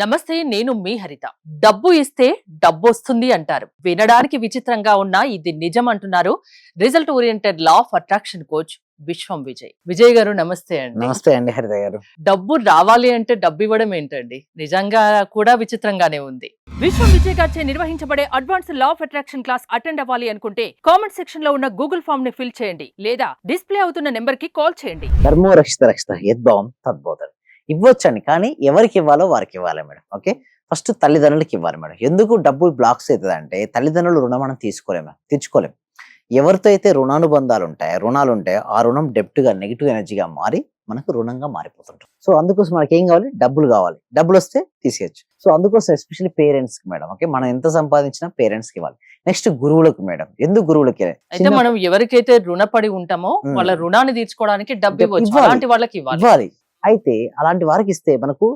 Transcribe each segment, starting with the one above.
నమస్తే, నేను మీ హరిత. డబ్బు ఇస్తే డబ్బొస్తుంది అంటారు. వినడానికి విచిత్రంగా ఉన్నా ఇది నిజం అంటున్నారు result oriented law of attraction coach విశ్వం విజయ్. విజయ్ గారు నమస్తే అండి. నమస్తే అండి హరిత గారు. డబ్బు రావాలి అంటే డబ్బు ఇవ్వడం ఏంటండి? నిజంగా కూడా విచిత్రంగానే ఉంది. విశ్వం విజయ్ గారిచే నిర్వహించబడే advance law of attraction class attend అవ్వాలి అనుకుంటే కామెంట్ సెక్షన్ లో ఉన్న గూగుల్ ఫామ్ ని ఫిల్ చేయండి, లేదా డిస్ప్లే అవుతున్న నెంబర్ కి కాల్ చేయండి. ధర్మో రక్షిత రక్షిత యద్భావం తద్బోధన. ఇవ్వచ్చండి, కానీ ఎవరికి ఇవ్వాలో వారికి ఇవ్వాలి మేడం. ఓకే, ఫస్ట్ తల్లిదండ్రులకి ఇవ్వాలి మేడం. ఎందుకు డబ్బులు బ్లాక్స్ అవుతుంది అంటే తల్లిదండ్రులు రుణం మనం తీర్చుకోలేము. ఎవరితో అయితే రుణానుబంధాలు ఉంటాయో ఆ రుణం డెప్ట్ గా నెగిటివ్ ఎనర్జీగా మారి మనకు రుణంగా మారిపోతుంటాం. సో అందుకోసం మనకి ఏం కావాలి? డబ్బులు కావాలి. డబ్బులు వస్తే తీసేయచ్చు. సో అందుకోసం ఎస్పెషల్లీ పేరెంట్స్ కి మేడం. ఓకే, మనం ఎంత సంపాదించినా పేరెంట్స్ కి ఇవ్వాలి. నెక్స్ట్ గురువులకు మేడం. ఎందుకు గురువులకి? అయితే మనం ఎవరికైతే రుణపడి ఉంటామో వాళ్ళ రుణాన్ని తీర్చుకోవడానికి డబ్బు ఇవ్వచ్చు, అలాంటి వాళ్ళకి ఇవ్వాలి. అయితే అలాంటి వారికి ఇస్తే మనకు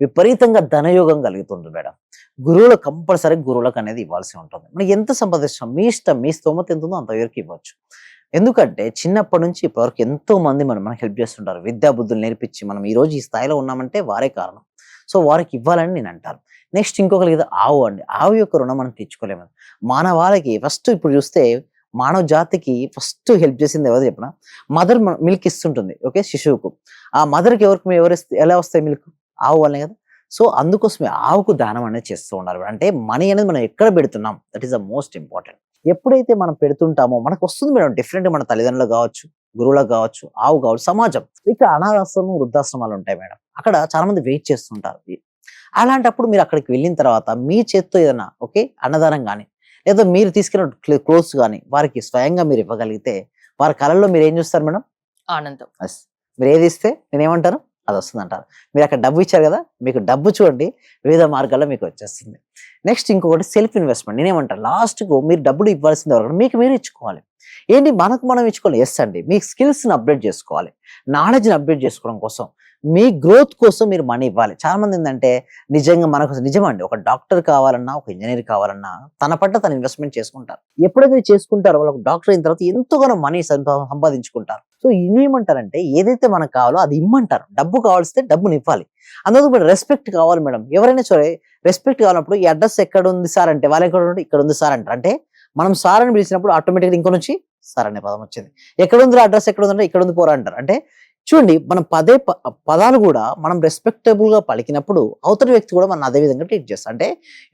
విపరీతంగా ధనయోగం కలుగుతుంది మేడం. గురువులకు కంపల్సరీ గురువులకు అనేది ఇవ్వాల్సి ఉంటుంది. మనకి ఎంత సంపాదిస్తాం మీ ఇష్టం, మీ స్తోమత ఎంత ఉందో అంత వరకు ఇవ్వచ్చు. ఎందుకంటే చిన్నప్పటి నుంచి ఇప్పటివరకు ఎంతో మంది మనకు హెల్ప్ చేస్తుంటారు. విద్యా బుద్ధులు నేర్పించి మనం ఈ రోజు ఈ స్థాయిలో ఉన్నామంటే వారే కారణం. సో వారికి ఇవ్వాలని నేను అంటాను. నెక్స్ట్ ఇంకొకరికి ఆవు అండి. ఆవు యొక్క రుణం మనం తెచ్చుకోలేము. మానవాళికి ఫస్ట్ ఇప్పుడు చూస్తే మానవ జాతికి ఫస్ట్ హెల్ప్ చేసింది ఎవరు చెప్పిన? Mother milk ఇస్తుంటుంది. ఓకే, శిశువుకు. ఆ మదర్కి ఎలా వస్తాయి మిల్క్? ఆవు వల్లనే కదా. సో అందుకోసమే ఆవుకు దానం అనేది చేస్తూ ఉండాలి. అంటే మనీ అనేది మనం ఎక్కడ పెడుతున్నాం, that is the most important. ఎప్పుడైతే మనం పెడుతుంటామో మనకు వస్తుంది మేడం. డిఫరెంట్ మన తల్లిదండ్రులు కావచ్చు, గురువులకు కావచ్చు, ఆవు కావచ్చు, సమాజం. ఇక్కడ అనాథాశ్రమం, వృద్ధాశ్రమాలు ఉంటాయి మేడం. అక్కడ చాలా మంది వెయిట్ చేస్తుంటారు. అలాంటప్పుడు మీరు అక్కడికి వెళ్ళిన తర్వాత మీ చేత్తో ఏదైనా ఓకే అన్నదానం కానీ లేదా మీరు తీసుకెళ్ళిన క్లోత్స్ కానీ వారికి స్వయంగా మీరు ఇవ్వగలిగితే వారి కళల్లో మీరు ఏం చూస్తారు మేడం? ఆనందం. మీరు ఏది ఇస్తే నేనేమంటాను అది వస్తుంది అంటారు. మీరు అక్కడ డబ్బు ఇచ్చారు కదా, మీకు డబ్బు చూడండి వివిధ మార్గాల్లో మీకు వచ్చేస్తుంది. నెక్స్ట్ ఇంకొకటి సెల్ఫ్ ఇన్వెస్ట్మెంట్. నేనేమంటాను, లాస్ట్కు మీరు డబ్బులు ఇవ్వాల్సింది ఎవరు? మీకు మీరు ఇచ్చుకోవాలి. ఏంటి మనకు మనం ఇచ్చుకోవాలి? ఎస్ అండి, మీ స్కిల్స్ని అప్డేట్ చేసుకోవాలి, నాలెడ్జ్ని అప్డేట్ చేసుకోవడం కోసం, మీ గ్రోత్ కోసం మీరు మనీ ఇవ్వాలి. చాలా మంది ఏంటంటే నిజంగా మనకు నిజమండి, ఒక డాక్టర్ కావాలన్నా ఒక ఇంజనీర్ కావాలన్నా తన పట్ల తను ఇన్వెస్ట్మెంట్ చేసుకుంటారు. ఎప్పుడైతే చేసుకుంటారో వాళ్ళకి డాక్టర్ అయిన తర్వాత ఎంతోగానో మనీ సంపాదించుకుంటారు. సో ఇవేమంటారంటే ఏదైతే మనకు కావాలో అది ఇమ్మంటారు. డబ్బు కావాల్స్తే డబ్బుని ఇవ్వాలి. అందుకు రెస్పెక్ట్ కావాలి మేడం. ఎవరైనా సరే రెస్పెక్ట్ కావాలన్నప్పుడు ఈ అడ్రస్ ఎక్కడ ఉంది సార్ అంటే వాళ్ళు ఎక్కడ ఉంటే ఇక్కడ ఉంది సార్ అంటారు. అంటే మనం సార్ అని పిలిచినప్పుడు ఆటోమేటిక్గా ఇంకో నుంచి సార్ అనే పదం వచ్చింది. ఎక్కడ ఉంది అడ్రస్ ఎక్కడ ఉందంటే ఇక్కడ ఉంది పోరా అంటారు. అంటే చూడండి, మనం పదాలు కూడా మనం రెస్పెక్టబుల్ గా పలికినప్పుడు అవతలి వ్యక్తి కూడా మనం అదే విధంగా ట్రీట్ చేస్తాం. అంటే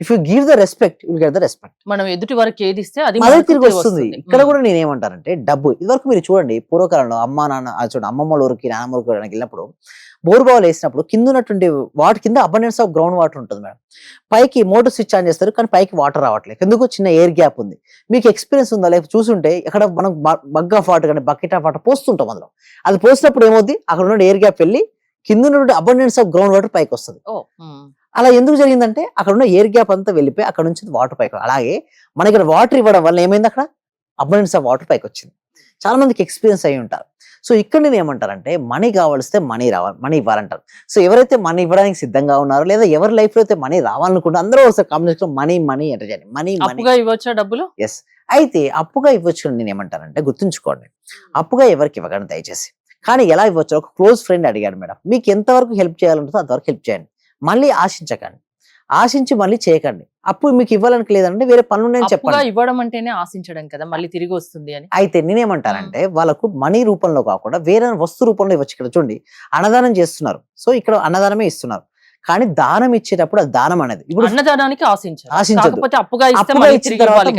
if you give the respect you will get the respect. మనం ఎదుటి వరకు ఏది ఇస్తే అది తిరిగి వస్తుంది. ఇక్కడ కూడా నేనేమంటానంటే డబ్బు ఇదివరకు మీరు చూడండి, పూర్వకాలంలో చూడండి అమ్మమ్మ ఊరికి నాన్నమ్మ ఊరికి వెళ్ళినప్పుడు బోర్బావులు వేసినప్పుడు కింద ఉన్నటువంటి వాటర్ కింద అబండెన్స్ ఆఫ్ గ్రౌండ్ వాటర్ ఉంటుంది మేడం. పైకి మోటార్ స్విచ్ ఆన్ చేస్తారు, కానీ పైకి వాటర్ రావట్లేదు. ఎందుకు? చిన్న ఎయిర్ గ్యాప్ ఉంది. మీకు ఎక్స్పీరియన్స్ ఉందా? లేకపోతే చూసుంటే ఇక్కడ మనం మగ్ ఆఫ్ వాటర్ కానీ బకెట్ ఆఫ్ వాటర్ పోస్తుంటాం. అందులో అది పోసినప్పుడు ఏమవుద్ది? అక్కడ ఉన్న ఎయిర్ గ్యాప్ వెళ్ళి కింద ఉన్నటువంటి అబండెన్స్ ఆఫ్ గ్రౌండ్ వాటర్ పైకి వస్తుంది. అలా ఎందుకు జరిగిందంటే అక్కడ ఉన్న ఎయిర్ గ్యాప్ అంతా వెళ్ళిపోయి అక్కడ నుంచి వాటర్ పైకి. అలాగే మన ఇక్కడ వాటర్ ఇవ్వడం వల్ల ఏమైంది? అక్కడ అబండెన్స్ ఆఫ్ వాటర్ పైకి వచ్చింది. చాలా మందికి ఎక్స్పీరియన్స్ అయి ఉంటారు. సో ఇక్కడ నేను ఏమంటారంటే మనీ కావాల్స్తే మనీ ఇవ్వాలంటారు. సో ఎవరైతే మనీ ఇవ్వడానికి సిద్ధంగా ఉన్నారో లేదా ఎవరి లైఫ్ లో అయితే మనీ రావాలనుకుంటే అందరూ ఒకసారి కాంబినేషన్ మనీ అంటే చేయండి. మనీ ఇవ్వచ్చా డబ్బులు? ఎస్. అయితే అప్పుగా ఇవ్వచ్చు. నేను ఏమంటానంటే గుర్తుంచుకోండి, అప్పుగా ఎవరికి ఇవ్వకండి దయచేసి. కానీ ఎలా ఇవ్వచ్చు? ఒక క్లోజ్ ఫ్రెండ్ అడిగాడు మేడం, మీకు ఎంతవరకు హెల్ప్ చేయాలంటుందో అంతవరకు హెల్ప్ చేయండి. మళ్ళీ ఆశించి మళ్ళీ చేయకండి. అప్పుడు మీకు ఇవ్వాలని లేదంటే వేరే పనులు నేను చెప్పాను. ఇవ్వడం అంటేనే ఆశించడం కదా, మళ్ళీ తిరిగి వస్తుంది అని. అయితే నేనేమంటానంటే వాళ్ళకు మనీ రూపంలో కాకుండా వేరే వస్తు రూపంలో ఇవ్వచ్చు. ఇక్కడ చూడండి, అన్నదానం చేస్తున్నారు. సో ఇక్కడ అన్నదానమే ఇస్తున్నారు, కానీ దానం ఇచ్చేటప్పుడు అది దానం అనేది ఇప్పుడు అన్నదానానికి ఆశించదు.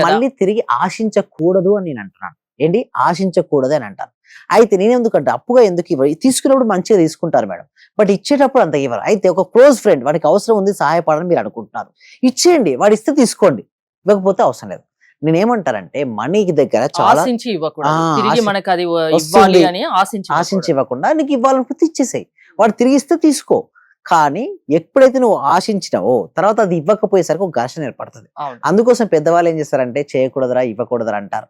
మళ్ళీ తిరిగి ఆశించకూడదు అని నేను అంటున్నాను. ఏంటి? ఆశించకూడదు అని అంటాను. అయితే నేనెందుకంటే అప్పుగా ఎందుకు ఇవ్వరు? తీసుకున్నప్పుడు మంచిగా తీసుకుంటారు మేడం, బట్ ఇచ్చేటప్పుడు అంత ఇవ్వరు. అయితే ఒక క్లోజ్ ఫ్రెండ్ వాడికి అవసరం ఉంది, సహాయపడాలని మీరు అనుకుంటున్నారు, ఇచ్చేయండి. వాడు ఇస్తే తీసుకోండి, ఇవ్వకపోతే అవసరం లేదు. నేనేమంటానంటే మనీకి దగ్గర చాలా ఆశించి ఇవ్వకుండా నీకు ఇవ్వాలనుకుంటే ఇచ్చేసాయి, వాడు తిరిగి ఇస్తే తీసుకో. కానీ ఎప్పుడైతే నువ్వు ఆశించినావో తర్వాత అది ఇవ్వకపోయేసరికి ఒక ఘర్షణ ఏర్పడుతుంది. అందుకోసం పెద్దవాళ్ళు ఏం చేస్తారంటే చేయకూడదురా ఇవ్వకూడదురా అంటారు.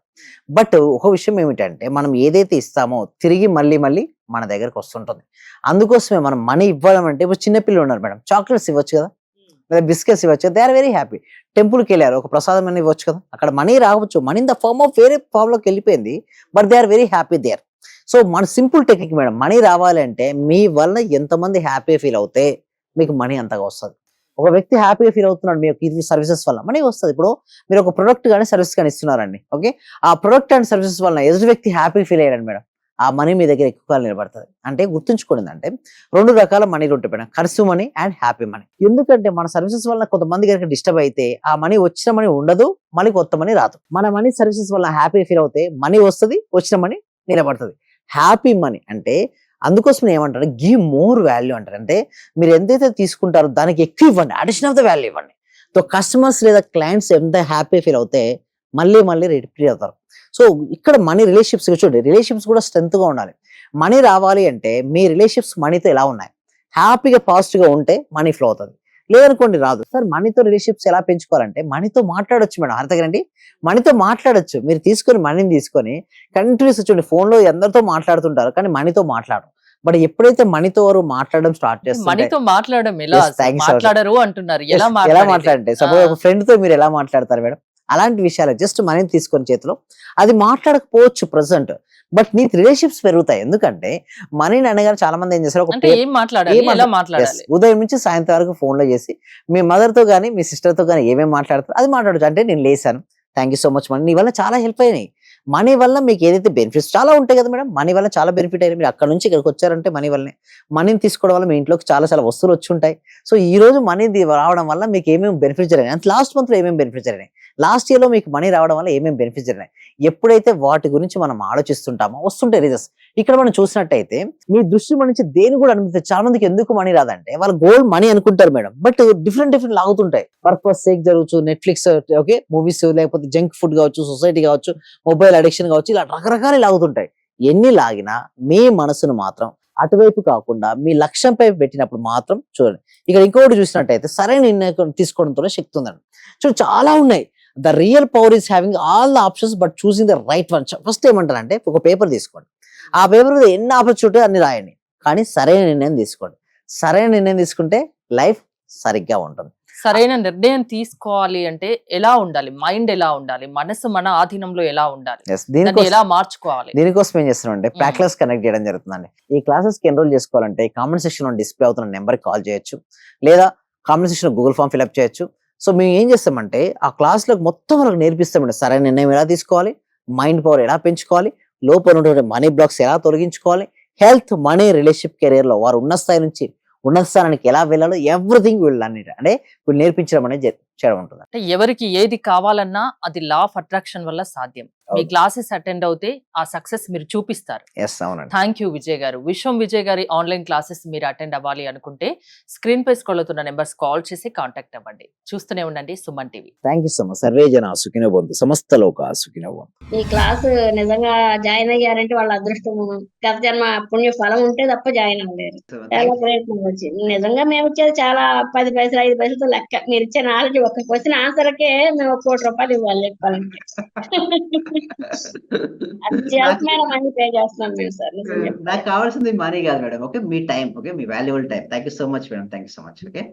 బట్ ఒక విషయం ఏమిటంటే మనం ఏదైతే ఇస్తామో తిరిగి మళ్ళీ మన దగ్గరకు వస్తుంటుంది. అందుకోసమే మనం మనీ ఇవ్వడం అంటే ఇప్పుడు చిన్నపిల్లలు ఉన్నారు మేడం, చాక్లెట్స్ ఇవ్వచ్చు కదా, లేదా బిస్కెట్స్ ఇవ్వచ్చు. They are very happy. టెంపుల్కి వెళ్ళారు, ఒక ప్రసాదం అని ఇవ్వచ్చు కదా, అక్కడ మనీ రావచ్చు. Money in the form of వేరే ఫామ్ లోకి వెళ్ళిపోయింది, but they are very happy there. So మన సింపుల్ టెక్నిక్ మేడం, మనీ రావాలంటే మీ వల్ల ఎంతమంది హ్యాపీ ఫీల్ అవుతే మీకు మనీ అంతగా వస్తుంది. ఒక వ్యక్తి హ్యాపీగా ఫీల్ అవుతున్నాడు మీ యొక్క సర్వీసెస్ వల్ల, మనీ వస్తుంది. ఇప్పుడు మీరు ఒక ప్రొడక్ట్ కానీ సర్వీస్ కానీ ఇస్తున్నారండి, ఓకే, ఆ ప్రొడక్ట్ అండ్ సర్వీసెస్ వల్ల ఎదుటి వ్యక్తి హ్యాపీ ఫీల్ అయ్యాడు మేడం, ఆ మనీ మీ దగ్గర ఎక్కువ కాలం నిలబడుతుంది. అంటే గుర్తుంచుకోండి, అంటే 2 రకాల మనీలు ఉంటాయి మేడం, ఖర్చు మనీ అండ్ హ్యాపీ మనీ. ఎందుకంటే మన సర్వీసెస్ వల్ల కొంతమంది కనుక డిస్టర్బ్ అయితే ఆ మనీ వచ్చిన మనీ ఉండదు, మళ్ళీ కొత్త మనీ రాదు. మన మనీ సర్వీసెస్ వల్ల హ్యాపీ ఫీల్ అవుతే మనీ వస్తుంది, వచ్చిన మనీ నిలబడుతుంది. హ్యాపీ మనీ అంటే అందుకోసం ఏమంటారు, గివ్ మోర్ వాల్యూ అంటారు. అంటే మీరు ఎంతైతే తీసుకుంటారో దానికి ఎక్కువ ఇవ్వండి, అడిషన్ ఆఫ్ ద వాల్యూ ఇవ్వండి. సో కస్టమర్స్ లేదా క్లయింట్స్ ఎంత హ్యాపీ ఫీల్ అవుతే మళ్ళీ మళ్ళీ రిపీట్ అవుతారు. సో ఇక్కడ మనీ రిలేషన్షిప్స్ చూడండి, రిలేషన్షిప్స్ కూడా స్ట్రెంత్ గా ఉండాలి. మనీ రావాలి అంటే మీ రిలేషన్షిప్స్ మనీతో ఎలా ఉన్నాయి, హ్యాపీగా పాజిటివ్ గా ఉంటే మనీ ఫ్లో అవుతుంది, లేదనుకోండి రాదు. సార్ మనీతో రిలేషన్షిప్స్ ఎలా పెంచుకోవాలంటే మనీతో మాట్లాడొచ్చు మేడం, అర్థగండి, మనీతో మాట్లాడొచ్చు. మీరు తీసుకొని మనీని తీసుకొని కంటిన్యూస్ చూడండి, ఫోన్ లో అందరితో మాట్లాడుతుంటారు కానీ మనీతో మాట్లాడరు. బట్ ఎప్పుడైతే మనీతో వారు మాట్లాడడం స్టార్ట్ చేస్తారు, మనీతో మాట్లాడడం ఎలా, Yes, thank you so much. మాట్లాడరు అంటున్నారు, ఎలా ఎలా మాట్లాడేది? మాట్లాడంటే సపోజ్ ఒక ఫ్రెండ్ తో మీరు ఎలా మాట్లాడతారు మేడం, అలాంటి విషయాలు జస్ట్ మనీని తీసుకొని చేతిలో, అది మాట్లాడకపోవచ్చు ప్రెసెంట్, బట్ నీ రిలేషన్షిప్స్ పెరుగుతాయి. ఎందుకంటే మనీని అనగానే చాలా మంది ఏం చేస్తారు, ఒక అంటే ఏం మాట్లాడాలి, ఎలా మాట్లాడాలి? ఉదయం నుంచి సాయంత్రం వరకు ఫోన్ లో చేసి మీ మదర్ తో గానీ మీ సిస్టర్ తో గానీ ఏమేమి మాట్లాడతారు అది మాట్లాడచ్చు. అంటే నేను లేసాను, thank you so much money, నీ వల్ల చాలా హెల్ప్ అయినాయి. మనీ వల్ల మీకు ఏదైతే బెనిఫిట్స్ చాలా ఉంటాయి కదా మేడం, మనీ వల్ల చాలా బెనిఫిట్ అయినాయి. మీరు అక్కడ నుంచి ఇక్కడికి వచ్చారంటే మనీ వల్లనే. మనీని తీసుకోవడం వల్ల మీ ఇంట్లోకి చాలా చాలా వస్తువులు వచ్చి ఉంటాయి. సో ఈ రోజు మనీ రావడం వల్ల మీకు ఏమేమి బెనిఫిట్స్ జరిగినాయి, అంటే లాస్ట్ మంత్ లో ఏమేమి బెనిఫిట్స్ జరిగినాయి, లాస్ట్ ఇయర్ లో మీకు మనీ రావడం వల్ల ఏమేమి బెనిఫిట్స్ జరిగినాయి, ఎప్పుడైతే వాటి గురించి మనం ఆలోచిస్తుంటామో వస్తుంటాయి రిజల్ట్స్. ఇక్కడ మనం చూసినట్టయితే మీ దృష్టి మన నుంచి దేని కూడా అనిపిస్తుంది. చాలా మందికి ఎందుకు మనీ రాదంటే వాళ్ళ గోల్ మనీ అనుకుంటారు మేడం, బట్ డిఫరెంట్ లాగుతుంటాయి. పర్పస్ సేక్ జరగచ్చు, నెట్ఫ్లిక్స్, ఓకే, మూవీస్, లేకపోతే జంక్ ఫుడ్ కావచ్చు, సొసైటీ కావచ్చు, మొబైల్ అడిక్షన్ కావచ్చు, ఇలా రకరకాలు లాగుతుంటాయి. ఎన్ని లాగినా మీ మనసును మాత్రం అటువైపు కాకుండా మీ లక్ష్యంపై పెట్టినప్పుడు మాత్రం చూడండి. ఇక్కడ ఇంకొకటి చూసినట్టయితే సరైన నిర్ణయం తీసుకోవడంతో శక్తి ఉందండి. చూడండి చాలా ఉన్నాయి. The real power is having all the options but choosing the right one. First ఏమంటారంటే ఒక పేపర్ తీసుకోండి, ఆ పేపర్ మీద ఎన్ని ఆపర్చునిటీ అన్ని రాయండి, కానీ సరైన నిర్ణయం తీసుకోండి. సరైన నిర్ణయం తీసుకుంటే లైఫ్ సరిగ్గా ఉంటుంది. సరైన నిర్ణయం తీసుకోవాలి అంటే ఎలా ఉండాలి, మైండ్ ఎలా ఉండాలి, మనసు మన ఆధీనంలో ఎలా ఉండాలి, Yes, దాన్ని ఎలా మార్చుకోవాలి? దీనికోసం ఏం చేస్తున్నాం ప్యాక్ క్లాస్ కనెక్ట్ చేయడం జరుగుతుందండి. ఈ క్లాసెస్ కి ఎన్రోల్ చేసుకోవాలంటే కామెంట్ సెక్షన్ లో డిస్ప్లే అవుతున్న నెంబర్ కాల్ చేయొచ్చు, లేదా కామెంట్ సెక్షన్ లో గూగుల్ ఫామ్ ఫిల్అప్ చేయొచ్చు. సో మేము ఏం చేస్తామంటే ఆ క్లాస్ లో మొత్తం మనకు నేర్పిస్తామండి, సరైన నిర్ణయం ఎలా తీసుకోవాలి, మైండ్ పవర్ ఎలా పెంచుకోవాలి, లోపల ఉన్నటువంటి మనీ బ్లాక్స్ ఎలా తొలగించుకోవాలి, హెల్త్, మనీ, రిలేషన్షిప్, కెరీర్ లో వారు ఉన్న స్థాయి నుంచి ఉన్నత స్థానానికి ఎలా వెళ్ళాలో ఎవ్రీథింగ్ వీళ్ళన్నిటి అంటే వీళ్ళు నేర్పించడం అనేది చేయడం ఉంటుంది. అంటే ఎవరికి ఏది కావాలన్నా అది లా ఆఫ్ అట్రాక్షన్ వల్ల సాధ్యం. మీ క్లాసెస్ అటెండ్ అవుతే ఆ సక్సెస్ మీరు చూపిస్తారు. ఎస్, అవునండి. థ్యాంక్ యూ విజయ్ గారు. విశ్వం విజయ్ గారి ఆన్లైన్ క్లాసెస్ మీరు అటెండ్ అవ్వాలి అనుకుంటే స్క్రీన్ పై స్క్రోల్ అవుతున్న నెంబర్స్ కాల్ చేసి కాంటాక్ట్ అవ్వండి. చూస్తూనే ఉండండి Suman TV. Thank you so much. Survey జన సుఖినో భవంతు, సమస్త లోక సుఖినో భవంతు. ఈ క్లాస్ నిజంగా జాయిన్ అయ్యారంటే వాళ్ళ అదృష్టం, గత జన్మ పుణ్య ఫలం ఉంటే తప్ప జాయిన్ అవ్వలేరు. చాలా ప్రయత్నం వచ్చింది. నిజంగా మేము ఇచ్చేది చాలా 10 పైసలు 5 పైసలతో లెక్క. మీరు ఇచ్చే నాలెడ్జ్ ఒక క్వశ్చన్ ఆన్సర్కే మేము 1 కోటి రూపాయలు ఇవ్వాలి చెప్పాలంటే. అత్యవసరమైన మనీ పే చేస్తున్నాం మేము సార్. నిజంగా నాకు కావాల్సింది మనీ కాదు madam, okay, me time, okay, me valuable time. Thank you so much madam, thank you so much. Okay.